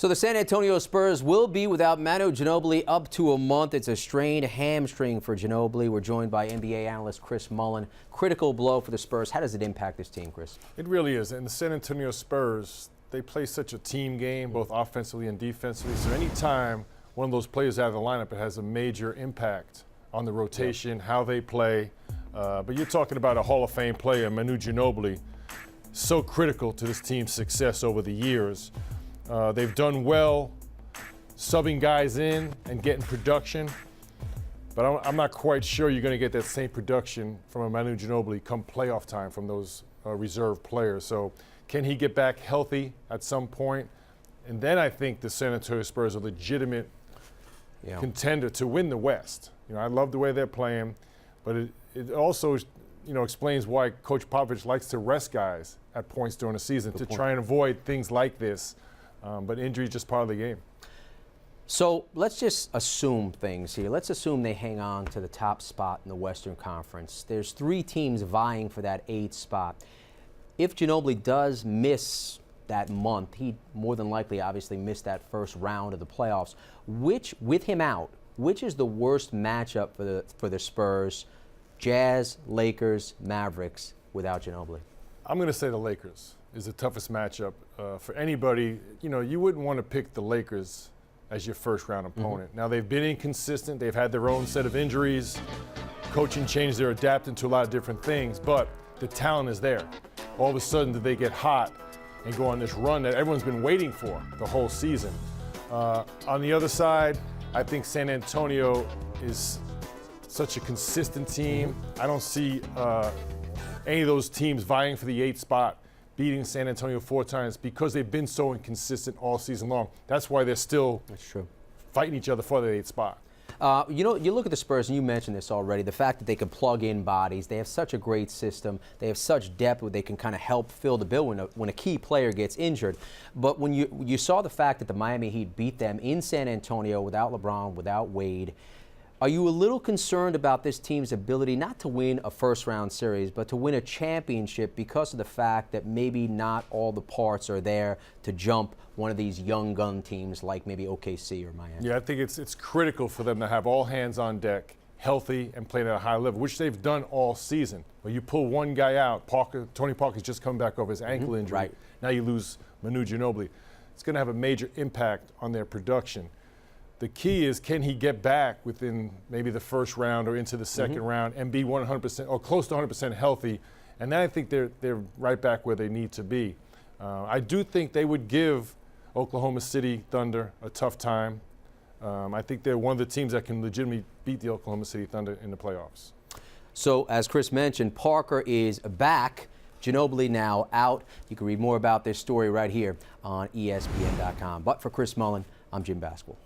So the San Antonio Spurs will be without Manu Ginobili up to a month. It's a strained hamstring for Ginobili. We're joined by NBA analyst Chris Mullin. Critical blow for the Spurs. How does it impact this team, Chris? It really is. And the San Antonio Spurs, they play such a team game, both offensively and defensively. So anytime one of those players out of the lineup, it has a major impact on the rotation, how they play. But you're talking about a Hall of Fame player, Manu Ginobili, so critical to this team's success over the years. They've done well subbing guys in and getting production, but I'm not quite sure you're going to get that same production from a Manu Ginobili come playoff time from those reserve players. So can he get back healthy at some point? And then I think the San Antonio Spurs are a legitimate contender to win the West. You know, I love the way they're playing, but it also explains why Coach Popovich likes to rest guys at points during the season to try and avoid things like this. But injury is just part of the game. So let's just assume things here. Let's assume they hang on to the top spot in the Western Conference. There's 3 teams vying for that 8th spot. If Ginobili does miss that month, he'd more than likely obviously miss that first round of the playoffs. With him out, which is the worst matchup for the Spurs? Jazz, Lakers, Mavericks without Ginobili? I'm going to say the Lakers is the toughest matchup for anybody. You know, you wouldn't want to pick the Lakers as your first round opponent. Now, they've been inconsistent. They've had their own set of injuries. Coaching change, they're adapting to a lot of different things, but the talent is there. All of a sudden, do they get hot and go on this run that everyone's been waiting for the whole season? On the other side, I think San Antonio is such a consistent team. I don't see any of those teams vying for the 8th spot beating San Antonio 4 times because they've been so inconsistent all season long. That's why they're still fighting each other for the 8th spot. You look at the Spurs, and you mentioned this already, the fact that they can plug in bodies. They have such a great system. They have such depth where they can kind of help fill the bill when a key player gets injured. But when you saw the fact that the Miami Heat beat them in San Antonio without LeBron, without Wade, are you a little concerned about this team's ability not to win a first-round series, but to win a championship because of the fact that maybe not all the parts are there to jump one of these young gun teams like maybe OKC or Miami? Yeah, I think it's critical for them to have all hands on deck, healthy, and playing at a high level, which they've done all season. When you pull one guy out, Tony Parker's just come back over his ankle injury. Right. Now you lose Manu Ginobili. It's going to have a major impact on their production. The key is, can he get back within maybe the first round or into the second round and be 100% or close to 100% healthy? And then I think they're right back where they need to be. I do think they would give Oklahoma City Thunder a tough time. I think they're one of the teams that can legitimately beat the Oklahoma City Thunder in the playoffs. So, as Chris mentioned, Parker is back. Ginobili now out. You can read more about this story right here on ESPN.com. But for Chris Mullin, I'm Jim Basquill.